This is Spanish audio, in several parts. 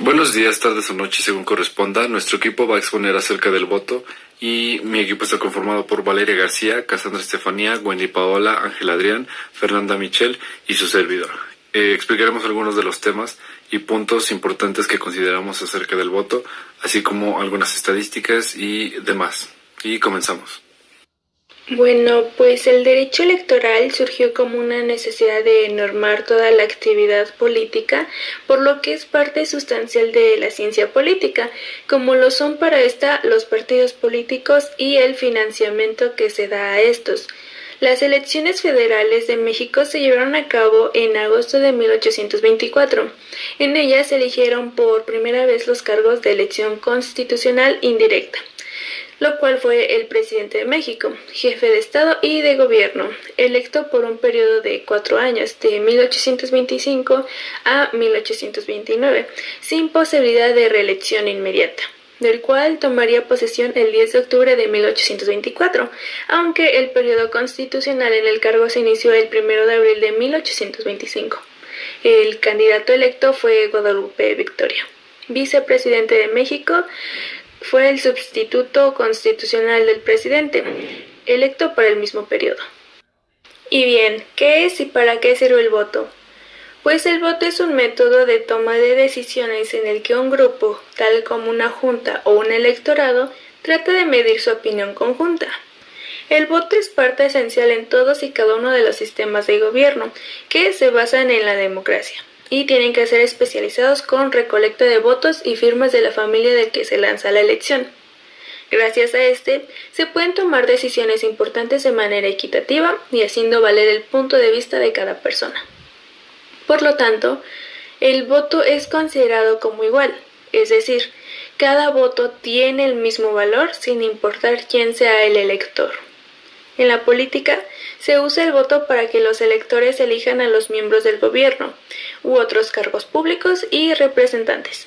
Buenos días, tardes o noches, según corresponda. Nuestro equipo va a exponer acerca del voto y mi equipo está conformado por Valeria García, Cassandra Estefanía, Wendy Paola, Ángel Adrián, Fernanda Michel y su servidor. Explicaremos algunos de los temas y puntos importantes que consideramos acerca del voto, así como algunas estadísticas y demás. Y comenzamos. Bueno, pues el derecho electoral surgió como una necesidad de normar toda la actividad política, por lo que es parte sustancial de la ciencia política, como lo son para esta los partidos políticos y el financiamiento que se da a estos. Las elecciones federales de México se llevaron a cabo en agosto de 1824. En ellas se eligieron por primera vez los cargos de elección constitucional indirecta, lo cual fue el presidente de México, jefe de Estado y de Gobierno, electo por un periodo de 4 años, de 1825 a 1829, sin posibilidad de reelección inmediata, del cual tomaría posesión el 10 de octubre de 1824, aunque el periodo constitucional en el cargo se inició el 1 de abril de 1825. El candidato electo fue Guadalupe Victoria. Vicepresidente de México fue el sustituto constitucional del presidente, electo para el mismo periodo. Y bien, ¿qué es y para qué sirve el voto? Pues el voto es un método de toma de decisiones en el que un grupo, tal como una junta o un electorado, trata de medir su opinión conjunta. El voto es parte esencial en todos y cada uno de los sistemas de gobierno, que se basan en la democracia, y tienen que ser especializados con recolecta de votos y firmas de la familia del que se lanza la elección. Gracias a se pueden tomar decisiones importantes de manera equitativa y haciendo valer el punto de vista de cada persona. Por lo tanto, el voto es considerado como igual, es decir, cada voto tiene el mismo valor sin importar quién sea el elector. En la política, se usa el voto para que los electores elijan a los miembros del gobierno u otros cargos públicos y representantes.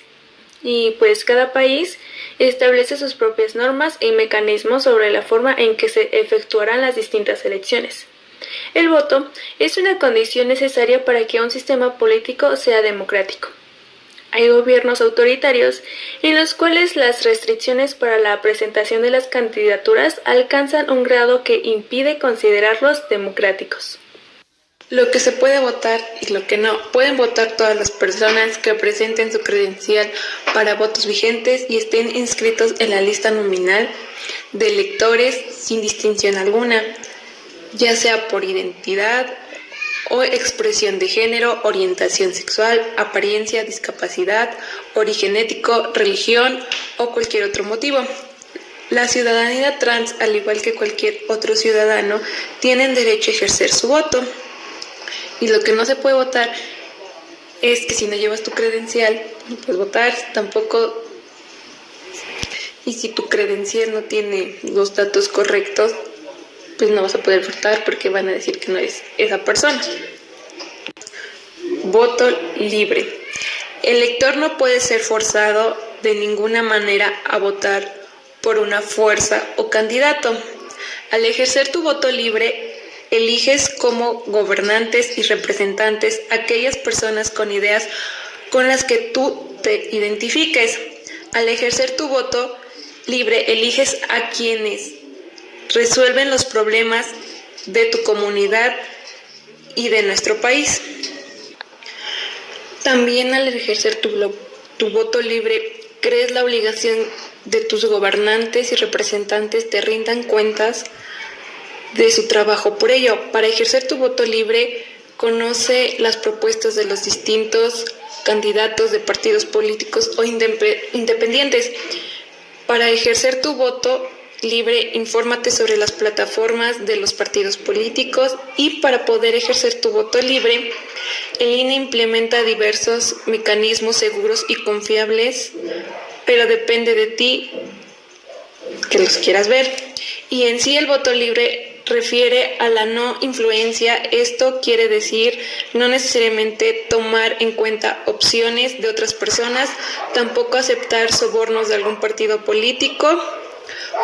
Y pues cada país establece sus propias normas y mecanismos sobre la forma en que se efectuarán las distintas elecciones. El voto es una condición necesaria para que un sistema político sea democrático. Hay gobiernos autoritarios en los cuales las restricciones para la presentación de las candidaturas alcanzan un grado que impide considerarlos democráticos. Lo que se puede votar y lo que no. Pueden votar todas las personas que presenten su credencial para votos vigentes y estén inscritos en la lista nominal de electores sin distinción alguna, ya sea por identidad o expresión de género, orientación sexual, apariencia, discapacidad, origen étnico, religión o cualquier otro motivo. La ciudadanía trans, al igual que cualquier otro ciudadano, tienen derecho a ejercer su voto. Y lo que no se puede votar es que si no llevas tu credencial, no puedes votar tampoco. Y si tu credencial no tiene los datos correctos, pues no vas a poder votar porque van a decir que no es esa persona. Voto libre. El elector no puede ser forzado de ninguna manera a votar por una fuerza o candidato. Al ejercer tu voto libre, eliges como gobernantes y representantes aquellas personas con ideas con las que tú te identifiques. Al ejercer tu voto libre, eliges a quienes resuelven los problemas de tu comunidad y de nuestro país. También al ejercer tu voto libre, crees la obligación de tus gobernantes y representantes te rindan cuentas de su trabajo. Por ello, para ejercer tu voto libre, conoce las propuestas de los distintos candidatos de partidos políticos o independientes. Para ejercer tu voto libre, infórmate sobre las plataformas de los partidos políticos y para poder ejercer tu voto libre, el INE implementa diversos mecanismos seguros y confiables, pero depende de ti que los quieras ver. Y en sí el voto libre refiere a la no influencia. Esto quiere decir no necesariamente tomar en cuenta opciones de otras personas, tampoco aceptar sobornos de algún partido político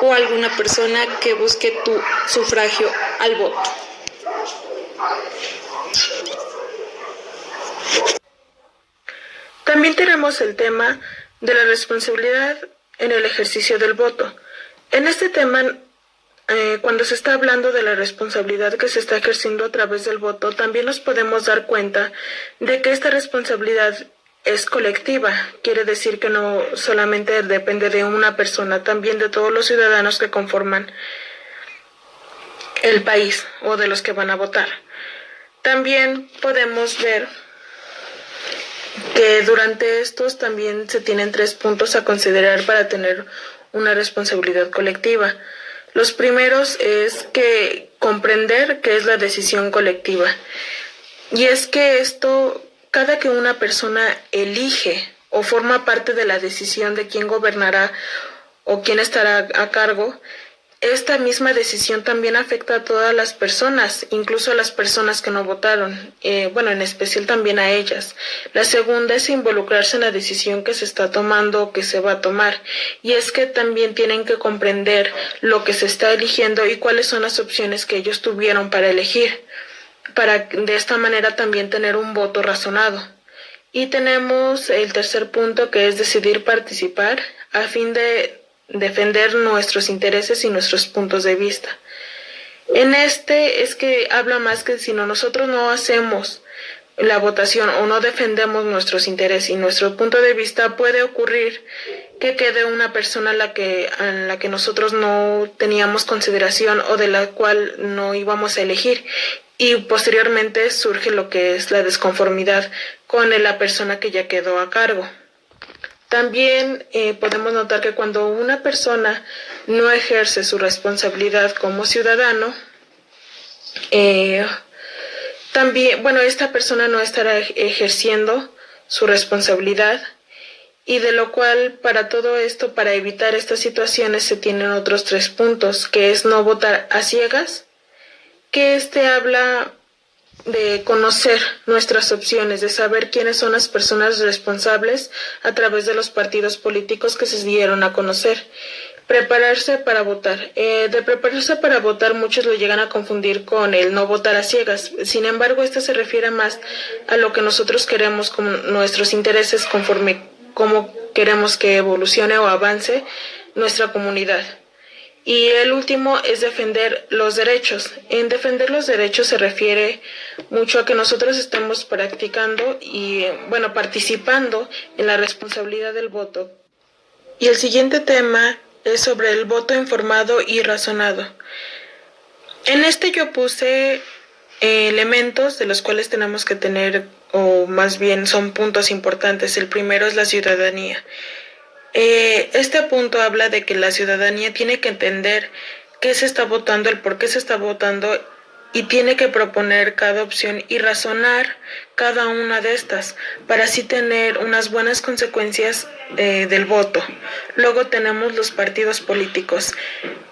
o alguna persona que busque tu sufragio al voto. También tenemos el tema de la responsabilidad en el ejercicio del voto. En este tema, cuando se está hablando de la responsabilidad que se está ejerciendo a través del voto, también nos podemos dar cuenta de que esta responsabilidad es colectiva. Quiere decir que no solamente depende de una persona, también de todos los ciudadanos que conforman el país o de los que van a votar. También podemos ver que durante estos también se tienen 3 puntos a considerar para tener una responsabilidad colectiva. Los primeros es que comprender qué es la decisión colectiva. Y es que esto, cada que una persona elige o forma parte de la decisión de quién gobernará o quién estará a cargo, esta misma decisión también afecta a todas las personas, incluso a las personas que no votaron, en especial también a ellas. La segunda es involucrarse en la decisión que se está tomando o que se va a tomar, y es que también tienen que comprender lo que se está eligiendo y cuáles son las opciones que ellos tuvieron para elegir, para de esta manera también tener un voto razonado. Y tenemos el tercer punto, que es decidir participar a fin de defender nuestros intereses y nuestros puntos de vista. En este es que habla más que si nosotros no hacemos la votación o no defendemos nuestros intereses y nuestro punto de vista, puede ocurrir que quede una persona a la que nosotros no teníamos consideración o de la cual no íbamos a elegir, y posteriormente surge lo que es la desconformidad con la persona que ya quedó a cargo. También podemos notar que cuando una persona no ejerce su responsabilidad como ciudadano, esta persona no estará ejerciendo su responsabilidad, y de lo cual para todo esto, para evitar estas situaciones, se tienen otros 3 puntos, que es no votar a ciegas, que habla de conocer nuestras opciones, de saber quiénes son las personas responsables a través de los partidos políticos que se dieron a conocer. Prepararse para votar. De prepararse para votar, muchos lo llegan a confundir con el no votar a ciegas. Sin embargo, esto se refiere más a lo que nosotros queremos, con nuestros intereses, conforme cómo queremos que evolucione o avance nuestra comunidad. Y el último es defender los derechos. En defender los derechos se refiere mucho a que nosotros estemos practicando y, participando en la responsabilidad del voto. Y el siguiente tema es sobre el voto informado y razonado. En este yo puse elementos de los cuales tenemos que tener, o más bien son puntos importantes. El primero es la ciudadanía. Este punto habla de que la ciudadanía tiene que entender qué se está votando, el por qué se está votando, y tiene que proponer cada opción y razonar cada una de estas para así tener unas buenas consecuencias del voto. Luego tenemos los partidos políticos.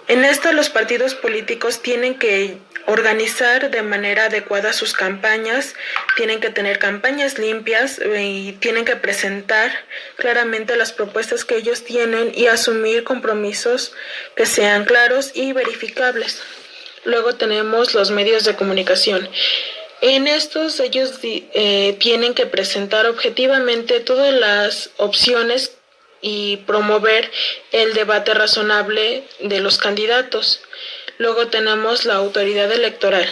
En esto los partidos políticos tienen que organizar de manera adecuada sus campañas, tienen que tener campañas limpias y tienen que presentar claramente las propuestas que ellos tienen y asumir compromisos que sean claros y verificables. Luego tenemos los medios de comunicación. En estos ellos tienen que presentar objetivamente todas las opciones y promover el debate razonable de los candidatos. Luego tenemos la autoridad electoral,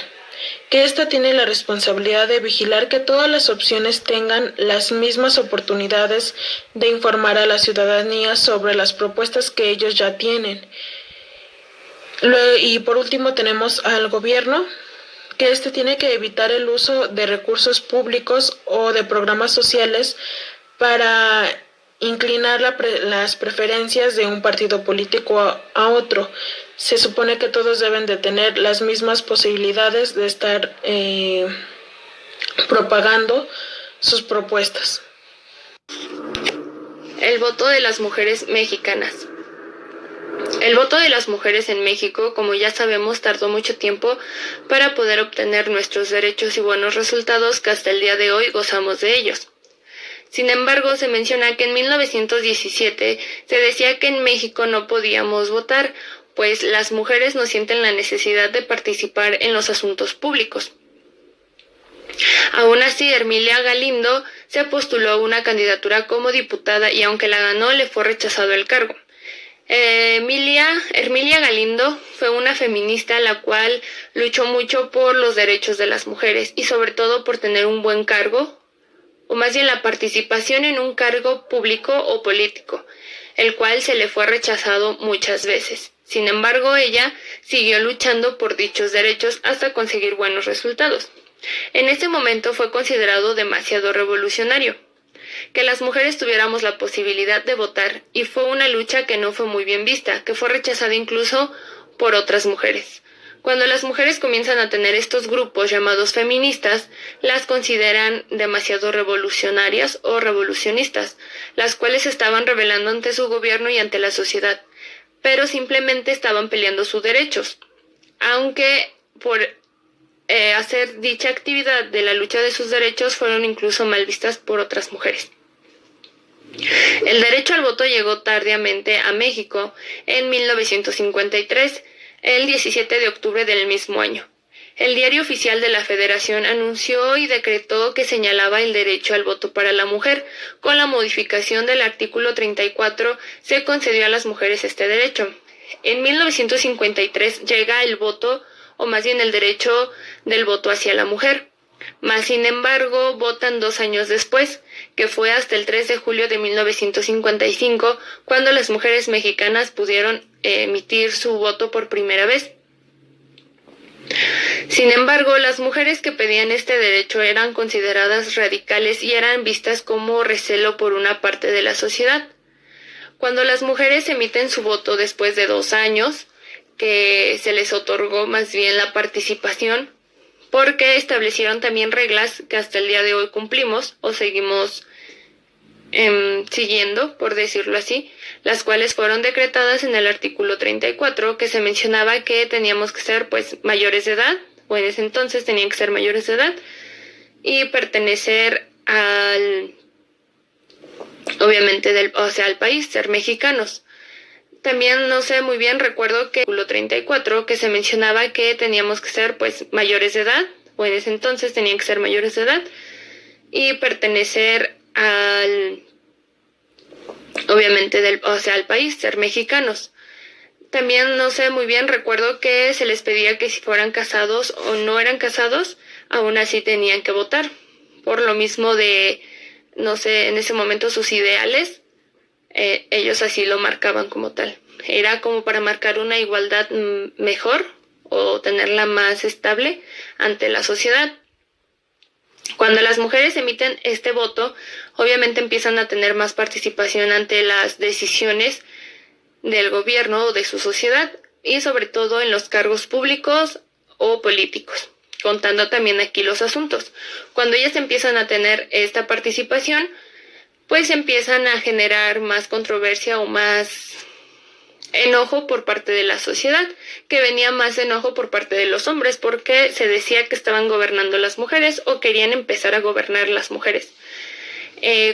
que esta tiene la responsabilidad de vigilar que todas las opciones tengan las mismas oportunidades de informar a la ciudadanía sobre las propuestas que ellos ya tienen. Y por último tenemos al gobierno, que tiene que evitar el uso de recursos públicos o de programas sociales para inclinar las preferencias de un partido político a otro. Se supone que todos deben de tener las mismas posibilidades de estar propagando sus propuestas. El voto de las mujeres mexicanas. El voto de las mujeres en México, como ya sabemos, tardó mucho tiempo para poder obtener nuestros derechos y buenos resultados que hasta el día de hoy gozamos de ellos. Sin embargo, se menciona que en 1917 se decía que en México no podíamos votar, pues las mujeres no sienten la necesidad de participar en los asuntos públicos. Aún así, Ermilia Galindo se postuló a una candidatura como diputada y aunque la ganó, le fue rechazado el cargo. Hermilia Galindo fue una feminista la cual luchó mucho por los derechos de las mujeres y sobre todo por tener un buen cargo, o más bien la participación en un cargo público o político, el cual se le fue rechazado muchas veces. Sin embargo, ella siguió luchando por dichos derechos hasta conseguir buenos resultados. En ese momento fue considerado demasiado revolucionario que las mujeres tuviéramos la posibilidad de votar y fue una lucha que no fue muy bien vista, que fue rechazada incluso por otras mujeres. Cuando las mujeres comienzan a tener estos grupos llamados feministas, las consideran demasiado revolucionarias o revolucionistas, las cuales estaban rebelando ante su gobierno y ante la sociedad, pero simplemente estaban peleando sus derechos, aunque por hacer dicha actividad de la lucha de sus derechos fueron incluso mal vistas por otras mujeres. El derecho al voto llegó tardíamente a México en 1953, el 17 de octubre del mismo año. El Diario Oficial de la Federación anunció y decretó que señalaba el derecho al voto para la mujer. Con la modificación del artículo 34 se concedió a las mujeres este derecho. En 1953 llega el voto, o más bien el derecho del voto hacia la mujer. Mas, sin embargo, votan 2 años después, que fue hasta el 3 de julio de 1955, cuando las mujeres mexicanas pudieron emitir su voto por primera vez. Sin embargo, las mujeres que pedían este derecho eran consideradas radicales y eran vistas como recelo por una parte de la sociedad. Cuando las mujeres emiten su voto después de 2 años, que se les otorgó más bien la participación, porque establecieron también reglas que hasta el día de hoy cumplimos o seguimos siguiendo, por decirlo así, las cuales fueron decretadas en el artículo 34, que se mencionaba que teníamos que ser pues mayores de edad, o en ese entonces tenían que ser mayores de edad, y pertenecer obviamente al país, ser mexicanos. También no sé muy bien, recuerdo que en el artículo 34 que se mencionaba que teníamos que ser pues mayores de edad, o en ese entonces tenían que ser mayores de edad, y pertenecer obviamente al país, ser mexicanos. También no sé muy bien, recuerdo que se les pedía que si fueran casados o no eran casados, aún así tenían que votar. Por lo mismo de, no sé, en ese momento sus ideales, ellos así lo marcaban como tal. Era como para marcar una igualdad mejor o tenerla más estable ante la sociedad. Cuando las mujeres emiten este voto, obviamente empiezan a tener más participación ante las decisiones del gobierno o de su sociedad y sobre todo en los cargos públicos o políticos, contando también aquí los asuntos. Cuando ellas empiezan a tener esta participación, pues empiezan a generar más controversia o más enojo por parte de la sociedad, que venía más enojo por parte de los hombres, porque se decía que estaban gobernando las mujeres o querían empezar a gobernar las mujeres.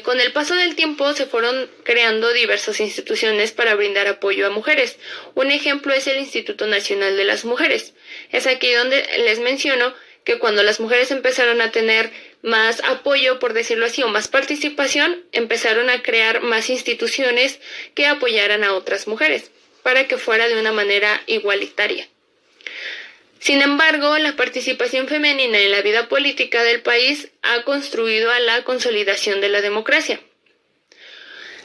Con el paso del tiempo se fueron creando diversas instituciones para brindar apoyo a mujeres. Un ejemplo es el Instituto Nacional de las Mujeres. Es aquí donde les menciono que cuando las mujeres empezaron a tener más apoyo, por decirlo así, o más participación, empezaron a crear más instituciones que apoyaran a otras mujeres, para que fuera de una manera igualitaria. Sin embargo, la participación femenina en la vida política del país ha contribuido a la consolidación de la democracia.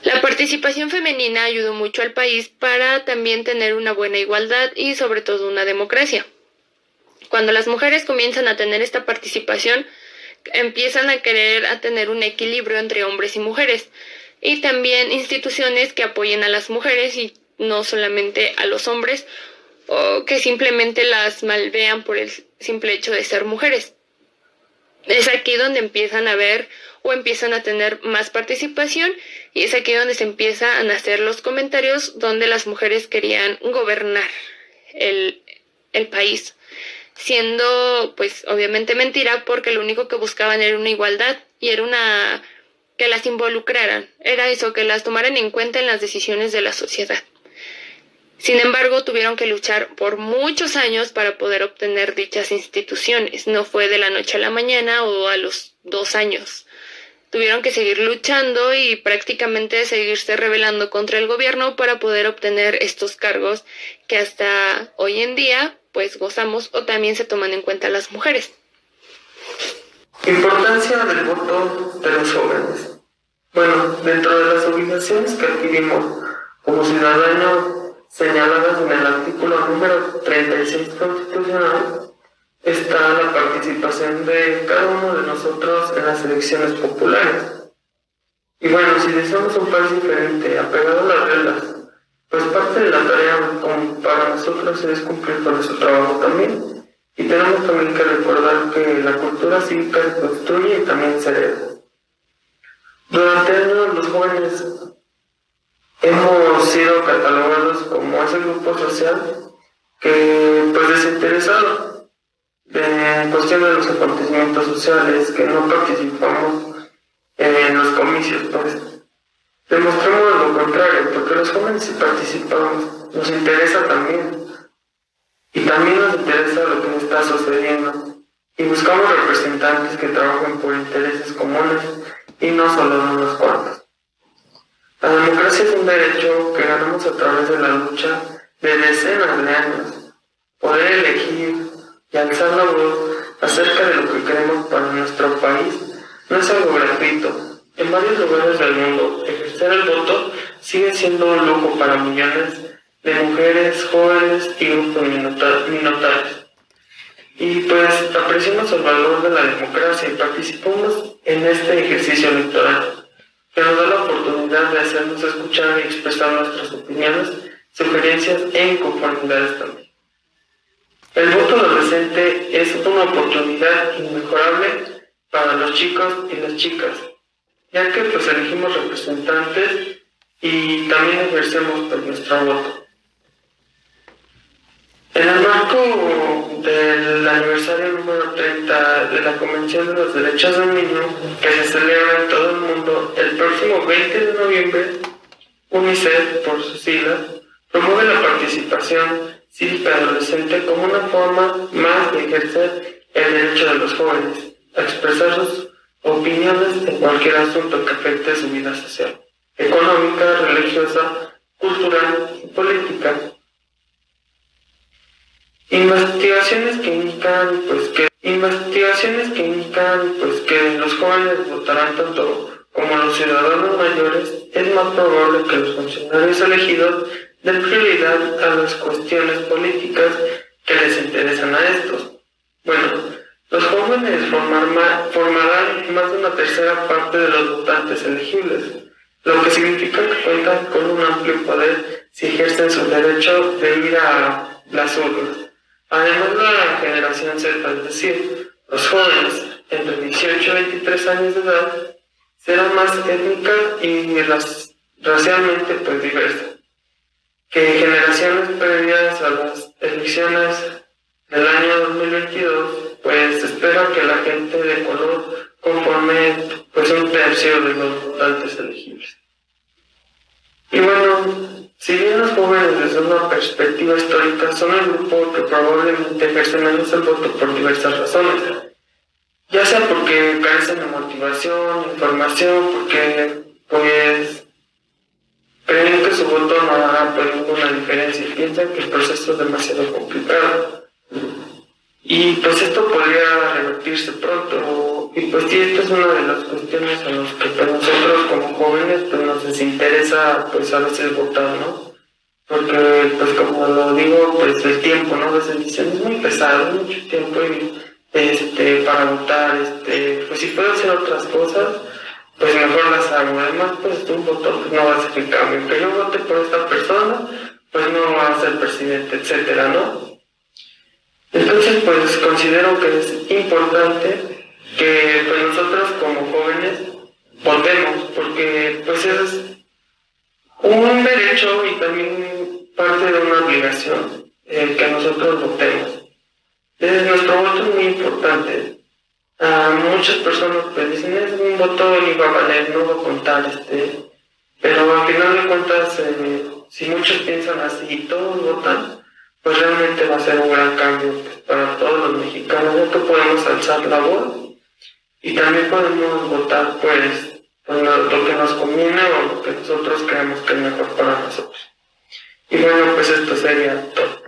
La participación femenina ayudó mucho al país para también tener una buena igualdad y sobre todo una democracia. Cuando las mujeres comienzan a tener esta participación, empiezan a querer a tener un equilibrio entre hombres y mujeres y también instituciones que apoyen a las mujeres y no solamente a los hombres o que simplemente las malvean por el simple hecho de ser mujeres. Es aquí donde empiezan a ver o empiezan a tener más participación y es aquí donde se empiezan a hacer los comentarios donde las mujeres querían gobernar el país, siendo pues obviamente mentira, porque lo único que buscaban era una igualdad y era que las involucraran, era eso, que las tomaran en cuenta en las decisiones de la sociedad. Sin embargo, tuvieron que luchar por muchos años para poder obtener dichas instituciones. No fue de la noche a la mañana o a los 2 años. tuvieron que seguir luchando y prácticamente seguirse rebelando contra el gobierno para poder obtener estos cargos que hasta hoy en día pues gozamos o también se toman en cuenta las mujeres. Importancia del voto de los jóvenes. Bueno, dentro de las obligaciones que adquirimos como ciudadanos señaladas en el artículo número 36 constitucional, está la participación de cada uno de nosotros en las elecciones populares. Y bueno, si deseamos un país diferente, apegado a las reglas, pues parte de la tarea como para nosotros es cumplir con nuestro trabajo también. Y tenemos también que recordar que la cultura cívica se construye y también se hereda. Durante años los jóvenes hemos sido catalogados como ese grupo social que pues desinteresado en cuestión de los acontecimientos sociales, que no participamos en los comicios, pues demostremos lo contrario, porque los jóvenes sí participamos, nos interesa también, y también nos interesa lo que nos está sucediendo, y buscamos representantes que trabajen por intereses comunes y no solo de unos cuantos. La democracia es un derecho que ganamos a través de la lucha de decenas de años. Poder elegir y alzar la voz acerca de lo que queremos para nuestro país no es algo gratuito. En varios lugares del mundo, ejercer el voto sigue siendo un lujo para millones de mujeres, jóvenes y grupos minoritarios. Y pues apreciamos el valor de la democracia y participamos en este ejercicio electoral, que nos da la oportunidad de hacernos escuchar y expresar nuestras opiniones, sugerencias e inconformidades también. El voto adolescente es una oportunidad inmejorable para los chicos y las chicas, ya que pues elegimos representantes y también ejercemos pues, nuestro voto. En el marco del aniversario número 30 de la Convención de los Derechos del Niño, que se celebra en todo el mundo el próximo 20 de noviembre, UNICEF, por sus siglas, promueve la participación cívica adolescente como una forma más de ejercer el derecho de los jóvenes a expresar sus opiniones en cualquier asunto que afecte su vida social, económica, religiosa, cultural y política. Investigaciones que indican que los jóvenes votarán tanto como los ciudadanos mayores, es más probable que los funcionarios elegidos den prioridad a las cuestiones políticas que les interesan a estos. Bueno, los jóvenes formarán más de una tercera parte de los votantes elegibles, lo que significa que cuentan con un amplio poder si ejercen su derecho de ir a las urnas. Además, la generación Z, es decir, los jóvenes entre 18 y 23 años de edad, será más étnica y racialmente pues diversa que generaciones previas a las elecciones del año 2022, pues espera que la gente de color conforme pues un tercio de los votantes elegibles. Y bueno, si bien los jóvenes desde una perspectiva histórica son el grupo que probablemente ejerce menos el voto por diversas razones, ya sea porque carecen de motivación, información, porque pues creen que su voto no hará pues, ninguna diferencia y piensan que el proceso es demasiado complicado. Y pues esto podría revertirse pronto, y pues sí, esta es una de las cuestiones a las que pues, nosotros como jóvenes pues nos desinteresa pues a veces votar, ¿no? Porque pues como lo digo, pues el tiempo, ¿no? A veces dicen, es muy pesado, mucho tiempo y para votar, pues si puedo hacer otras cosas, pues mejor las hago. Además, pues un voto pues, no va a hacer el cambio. Que yo vote por esta persona, pues no va a ser presidente, etcétera, ¿no? Entonces, pues considero que es importante que pues, nosotros como jóvenes votemos, porque pues es un derecho y también parte de una obligación que nosotros votemos. Nuestro voto es muy importante. Muchas personas pues dicen, es un voto ni va a valer, no va a contar, pero al final de cuentas, si muchos piensan así y todos votan, pues realmente va a ser un gran cambio pues, para todos los mexicanos, ya que podemos alzar la voz y también podemos votar pues lo que nos conviene o lo que nosotros creemos que es mejor para nosotros. Y bueno, pues esto sería todo.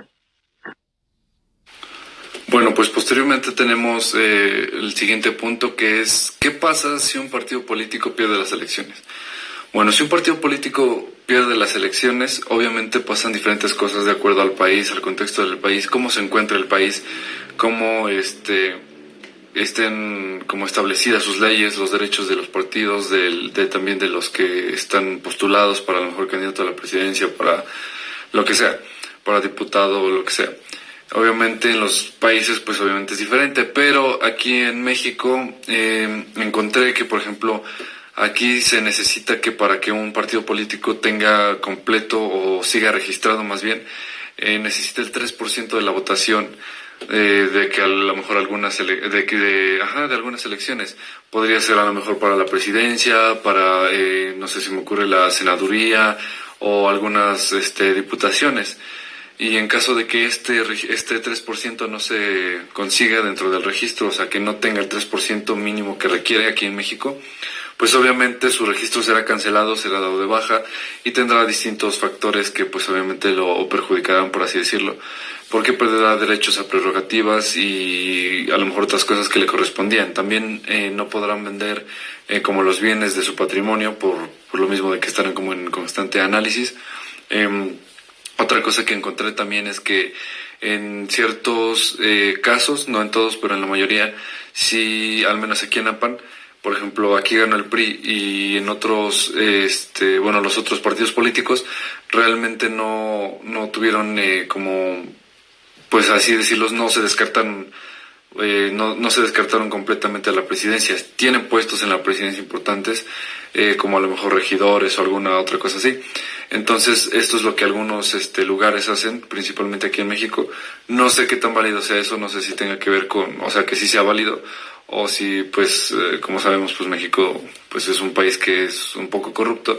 Bueno, pues posteriormente tenemos el siguiente punto, que es ¿qué pasa si un partido político pierde las elecciones? Bueno, si un partido político pierde las elecciones, obviamente pasan diferentes cosas de acuerdo al país, al contexto del país, cómo se encuentra el país, cómo estén como establecidas sus leyes, los derechos de los partidos, también de los que están postulados para el mejor candidato a la presidencia, para lo que sea, para diputado o lo que sea. Obviamente en los países pues obviamente es diferente, pero aquí en México encontré que, por ejemplo, aquí se necesita que para que un partido político tenga completo o siga registrado más bien, necesita el 3% de la votación de que a lo mejor de algunas elecciones. Podría ser a lo mejor para la presidencia, para no sé si me ocurre la senaduría o algunas diputaciones. Y en caso de que este 3% no se consiga dentro del registro, o sea, que no tenga el 3% mínimo que requiere aquí en México, pues obviamente su registro será cancelado, será dado de baja y tendrá distintos factores que pues obviamente lo perjudicarán, por así decirlo, porque perderá derechos a prerrogativas y a lo mejor otras cosas que le correspondían. También no podrán vender como los bienes de su patrimonio por lo mismo de que estarán como en constante análisis. Otra cosa que encontré también es que en ciertos casos, no en todos, pero en la mayoría, sí, al menos aquí en APAN, por ejemplo, aquí ganó el PRI y en otros, los otros partidos políticos realmente no tuvieron como, pues así decirlo, no se descartaron completamente a la presidencia. Tienen puestos en la presidencia importantes, como a lo mejor regidores o alguna otra cosa así. Entonces, esto es lo que algunos lugares hacen, principalmente aquí en México. No sé qué tan válido sea eso, no sé si tenga que ver con, o sea, que sí sea válido, o si, pues, como sabemos, pues México, pues es un país que es un poco corrupto,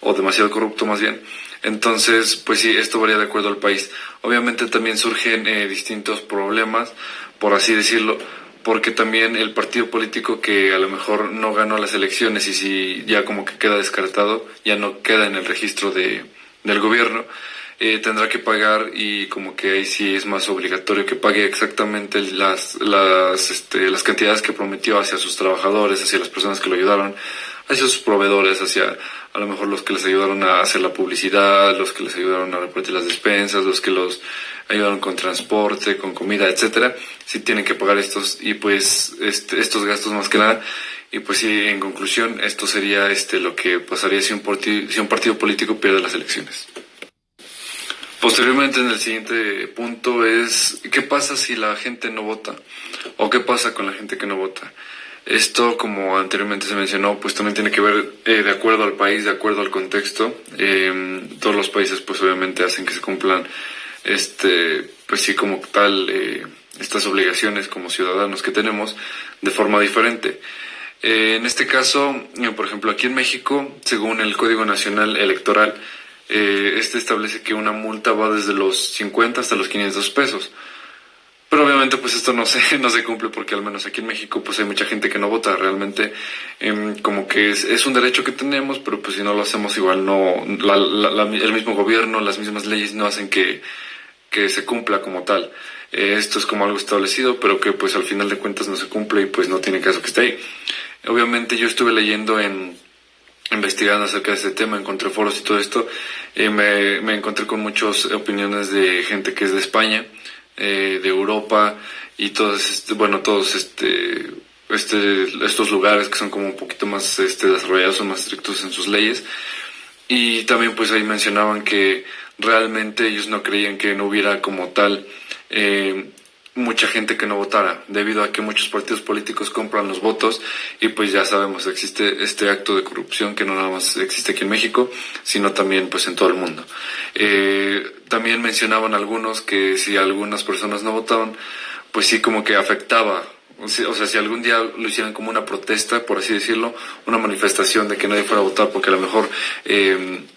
o demasiado corrupto más bien. Entonces, pues sí, esto varía de acuerdo al país. Obviamente también surgen distintos problemas, por así decirlo, porque también el partido político que a lo mejor no ganó las elecciones y si ya como que queda descartado, ya no queda en el registro del gobierno, tendrá que pagar, y como que ahí sí es más obligatorio que pague exactamente las cantidades que prometió hacia sus trabajadores, hacia las personas que lo ayudaron, hacia sus proveedores, hacia a lo mejor los que les ayudaron a hacer la publicidad, los que les ayudaron a repartir las despensas, los que los ayudaron con transporte, con comida, etcétera. Sí tienen que pagar estos y pues estos gastos más que nada. Y pues sí, en conclusión, esto sería lo que pasaría si un partido político pierde las elecciones. Posteriormente, en el siguiente punto es ¿qué pasa si la gente no vota? ¿O qué pasa con la gente que no vota? Esto, como anteriormente se mencionó, pues también tiene que ver de acuerdo al país, de acuerdo al contexto. Todos los países pues obviamente hacen que se cumplan pues sí, como tal, estas obligaciones como ciudadanos que tenemos de forma diferente. En este caso, por ejemplo, aquí en México, según el Código Nacional Electoral, establece que una multa va desde los 50 hasta los 500 pesos. Pero obviamente pues esto no se cumple, porque al menos aquí en México pues hay mucha gente que no vota realmente. Como que es un derecho que tenemos, pero pues si no lo hacemos igual no, el mismo gobierno, las mismas leyes no hacen que se cumpla como tal. Esto es como algo establecido, pero que pues al final de cuentas no se cumple y pues no tiene caso que esté ahí. Obviamente yo estuve leyendo investigando acerca de este tema, encontré foros y todo esto, me encontré con muchas opiniones de gente que es de España, de Europa y todos estos lugares que son como un poquito más desarrollados o más estrictos en sus leyes. Y también pues ahí mencionaban que realmente ellos no creían que no hubiera como tal mucha gente que no votara, debido a que muchos partidos políticos compran los votos y pues ya sabemos, existe este acto de corrupción que no nada más existe aquí en México, sino también pues en todo el mundo. También mencionaban algunos que si algunas personas no votaban, pues sí como que afectaba. O sea, si algún día lo hicieran como una protesta, por así decirlo, una manifestación de que nadie fuera a votar porque a lo mejor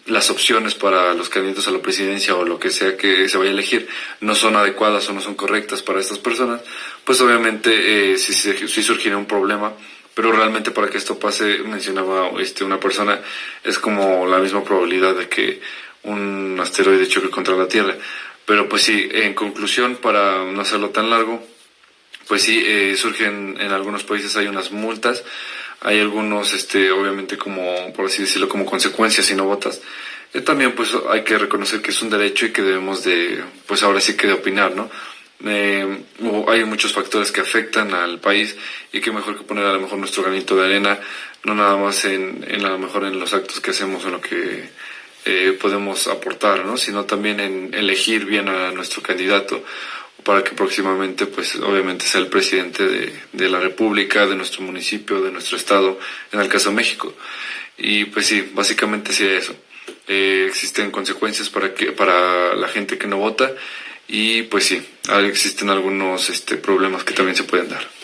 las opciones para los candidatos a la presidencia o lo que sea que se vaya a elegir no son adecuadas o no son correctas para estas personas, pues obviamente sí surgiría un problema, pero realmente para que esto pase, mencionaba una persona, es como la misma probabilidad de que un asteroide choque contra la Tierra. Pero pues sí, en conclusión, para no hacerlo tan largo, pues sí, surgen en algunos países, hay unas multas, hay algunos, obviamente como, por así decirlo, como consecuencias si no votas. También pues hay que reconocer que es un derecho y que debemos de, pues ahora sí que de opinar, ¿no? Hay muchos factores que afectan al país y que mejor que poner a lo mejor nuestro granito de arena, no nada más en a lo mejor en los actos que hacemos o en lo que podemos aportar, ¿no? Sino también en elegir bien a nuestro candidato para que próximamente, pues obviamente sea el presidente de la República, de nuestro municipio, de nuestro estado, en el caso de México. Y pues sí, básicamente sí eso. Existen consecuencias para la gente que no vota y pues sí, existen algunos problemas que también se pueden dar.